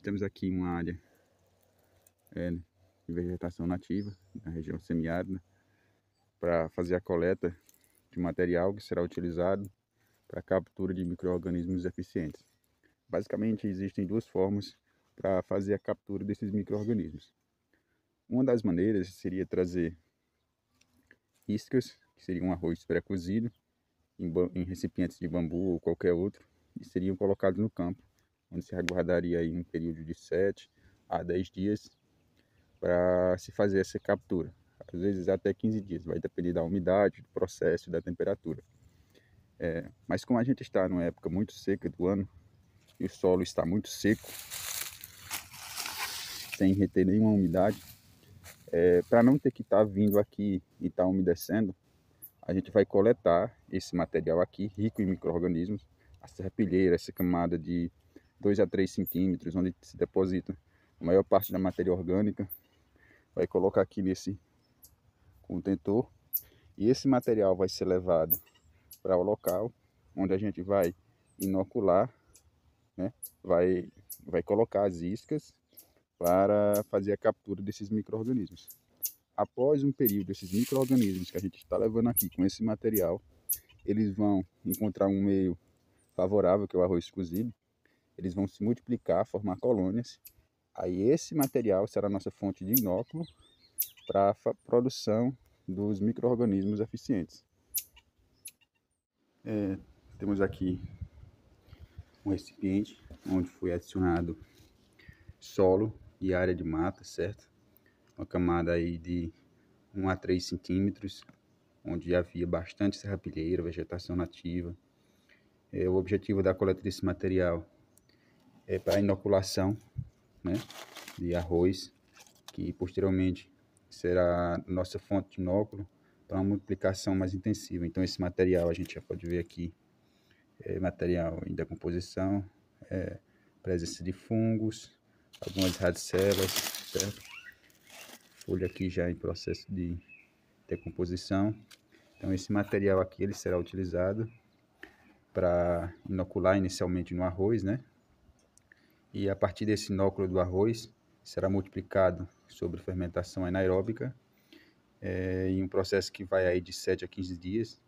Temos aqui uma área de vegetação nativa, na região semiárida, para fazer a coleta de material que será utilizado para a captura de micro-organismos eficientes. Basicamente, existem duas formas para fazer a captura desses micro-organismos. Uma das maneiras seria trazer iscas, que seria um arroz pré-cozido, em recipientes de bambu ou qualquer outro, e seriam colocados no campo, onde se aguardaria aí um período de 7 a 10 dias para se fazer essa captura. Às vezes até 15 dias, vai depender da umidade, do processo e da temperatura. Mas como a gente está numa época muito seca do ano, e o solo está muito seco, sem reter nenhuma umidade, para não ter que estar vindo aqui e estar umedecendo, a gente vai coletar esse material aqui, rico em micro-organismos, a serrapilheira, essa camada de 2 a 3 centímetros, onde se deposita a maior parte da matéria orgânica, vai colocar aqui nesse contentor, e esse material vai ser levado para o local, onde a gente vai inocular, né? vai colocar as iscas para fazer a captura desses micro-organismos. Após um período, esses micro-organismos que a gente está levando aqui com esse material, eles vão encontrar um meio favorável, que é o arroz cozido, eles vão se multiplicar, formar colônias, aí esse material será a nossa fonte de inóculo para a produção dos micro-organismos eficientes. Temos aqui um recipiente onde foi adicionado solo e área de mata, certo? Uma camada aí de 1 a 3 centímetros, onde havia bastante serrapilheira, vegetação nativa. O objetivo da coleta desse material é para a inoculação, né, de arroz, que posteriormente será nossa fonte de inóculo para uma multiplicação mais intensiva. Então esse material a gente já pode ver aqui, material em decomposição, presença de fungos, algumas radicelas, certo? Folha aqui já em processo de decomposição. Então esse material aqui ele será utilizado para inocular inicialmente no arroz, né? E a partir desse inóculo do arroz será multiplicado sobre fermentação anaeróbica, em um processo que vai aí de 7 a 15 dias,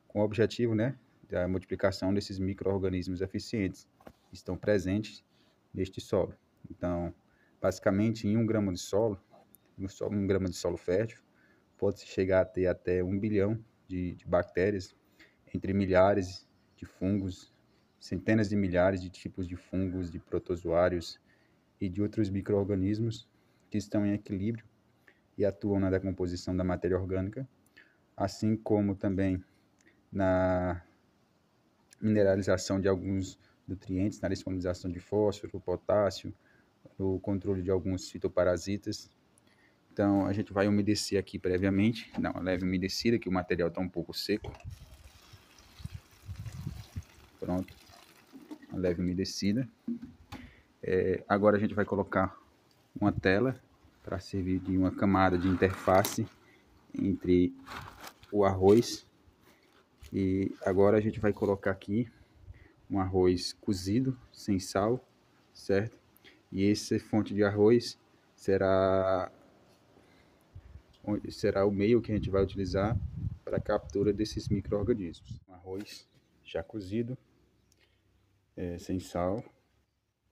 com o objetivo, né, da multiplicação desses micro-organismos eficientes que estão presentes neste solo. Então, basicamente, em 1 grama de solo, 1 grama de solo fértil, pode chegar a ter até 1 bilhão de bactérias, entre milhares de fungos, centenas de milhares de tipos de fungos, de protozoários e de outros micro-organismos que estão em equilíbrio e atuam na decomposição da matéria orgânica, assim como também na mineralização de alguns nutrientes, na disponibilização de fósforo, potássio, no controle de alguns fitoparasitas. Então a gente vai umedecer aqui previamente, dar uma leve umedecida, que o material está um pouco seco. Pronto, uma leve umedecida. Agora a gente vai colocar uma tela para servir de uma camada de interface entre o arroz, e agora a gente vai colocar aqui um arroz cozido, sem sal, certo? E essa fonte de arroz será o meio que a gente vai utilizar para a captura desses micro-organismos. Um arroz já cozido, sem sal,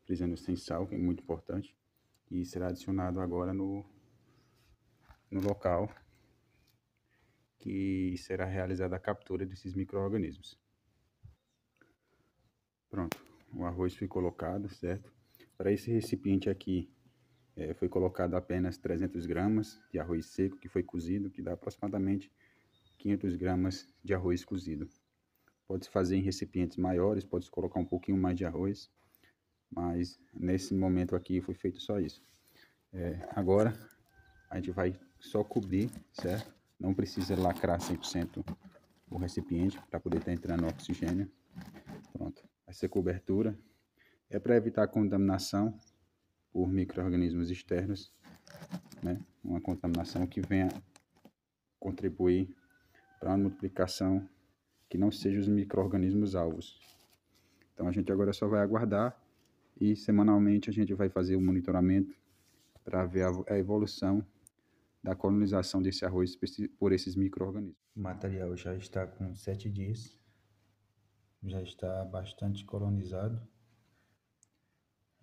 frisando sem sal, que é muito importante, e será adicionado agora no local que será realizada a captura desses micro-organismos. Pronto, o arroz foi colocado, certo? Para esse recipiente aqui, foi colocado apenas 300 gramas de arroz seco que foi cozido, que dá aproximadamente 500 gramas de arroz cozido. Pode-se fazer em recipientes maiores, pode-se colocar um pouquinho mais de arroz, mas nesse momento aqui foi feito só isso. Agora a gente vai só cobrir, certo? Não precisa lacrar 100% o recipiente para poder estar entrando oxigênio. Pronto, essa cobertura é para evitar a contaminação por micro-organismos externos, né? Uma contaminação que venha contribuir para uma multiplicação que não seja os micro-organismos alvos. Então a gente agora só vai aguardar E semanalmente a gente vai fazer o monitoramento para ver a evolução da colonização desse arroz por esses micro-organismos. O material já está com 7 dias, já está bastante colonizado.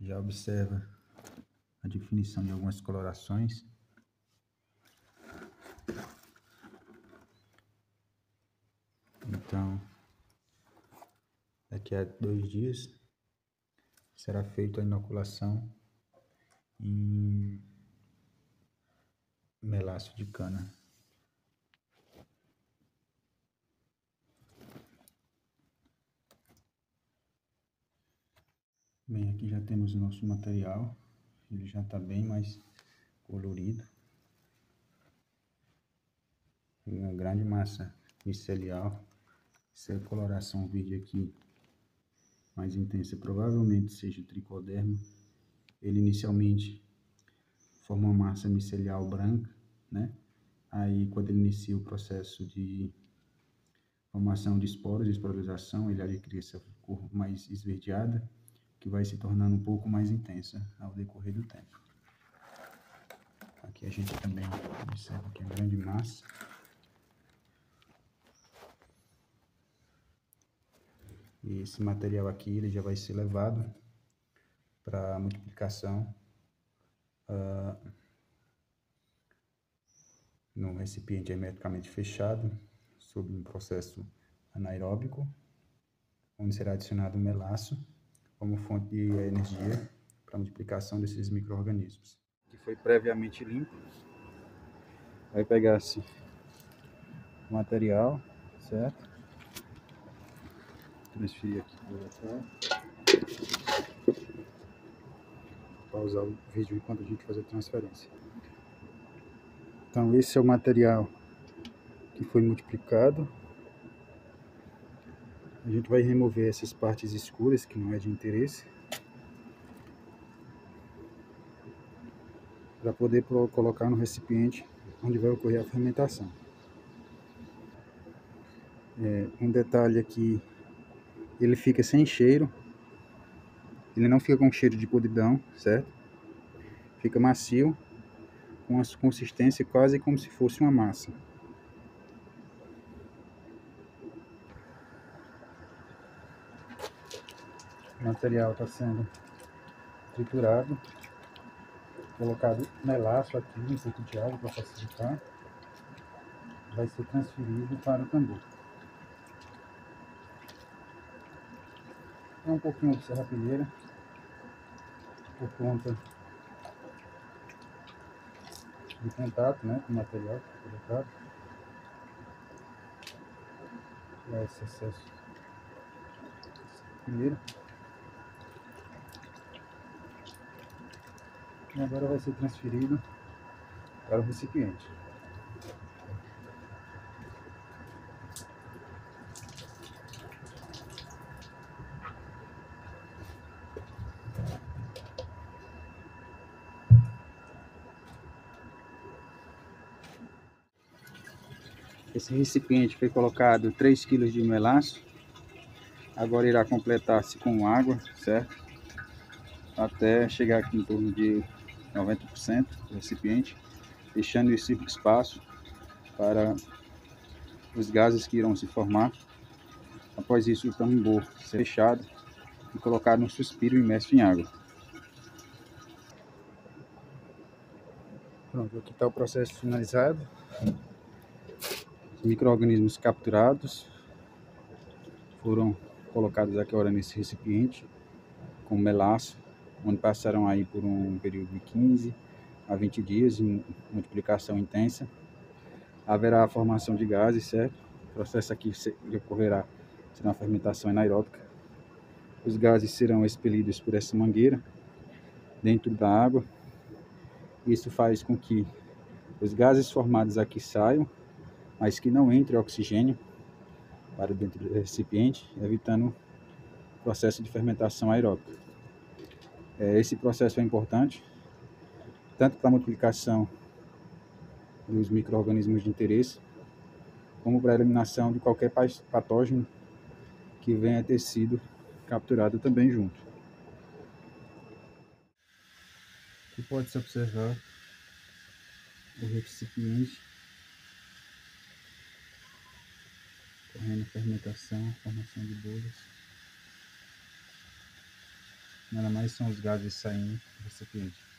Já observa a definição de algumas colorações. Então, daqui a 2 dias será feita a inoculação em melaço de cana. Bem, aqui já temos o nosso material, ele já está bem mais colorido. Uma grande massa micelial. Essa coloração verde aqui mais intensa provavelmente seja o tricoderma. Ele inicialmente forma uma massa micelial branca, né? Aí quando ele inicia o processo de formação de esporos, de esporulização, ele ali cria essa cor mais esverdeada, que vai se tornando um pouco mais intensa ao decorrer do tempo. Aqui a gente também observa que é grande massa. E esse material aqui ele já vai ser levado para multiplicação num recipiente hermeticamente fechado, sob um processo anaeróbico, onde será adicionado melaço como fonte de energia para a multiplicação desses micro-organismos. Que foi previamente limpo. Vai pegar-se o material, certo? Transferir aqui para o local. Pausar o vídeo enquanto a gente faz a transferência. Então esse é o material que foi multiplicado. A gente vai remover essas partes escuras que não é de interesse, para poder colocar no recipiente onde vai ocorrer a fermentação. Um detalhe aqui, ele fica sem cheiro, ele não fica com cheiro de podridão, certo? Fica macio, com a consistência quase como se fosse uma massa. O material está sendo triturado, colocado melaço aqui, um pouco de água para facilitar. Vai ser transferido para o tambor. É um pouquinho de serrapilheira, por conta de contato, né, com o material que foi colocado. Esse excesso primeiro. E agora vai ser transferido para o recipiente. Esse recipiente foi colocado 3 kg de melaço. Agora irá completar-se com água, certo? Até chegar aqui em torno de 90% do recipiente, deixando esse espaço para os gases que irão se formar. Após isso, o tambor ser fechado e colocado no suspiro imerso em água. Pronto, aqui está o processo finalizado. Os micro-organismos capturados foram colocados agora nesse recipiente com melaço, onde passarão aí por um período de 15 a 20 dias em multiplicação intensa. Haverá a formação de gases, certo? O processo aqui ocorrerá será uma fermentação anaeróbica. Os gases serão expelidos por essa mangueira dentro da água. Isso faz com que os gases formados aqui saiam, mas que não entre oxigênio para dentro do recipiente, evitando o processo de fermentação aeróbica. Esse processo é importante, tanto para a multiplicação dos micro-organismos de interesse, como para a eliminação de qualquer patógeno que venha ter sido capturado também junto. pode-se observar o recipiente correndo fermentação, formação de bolhas. Nada mais são os gases saindo do recipiente.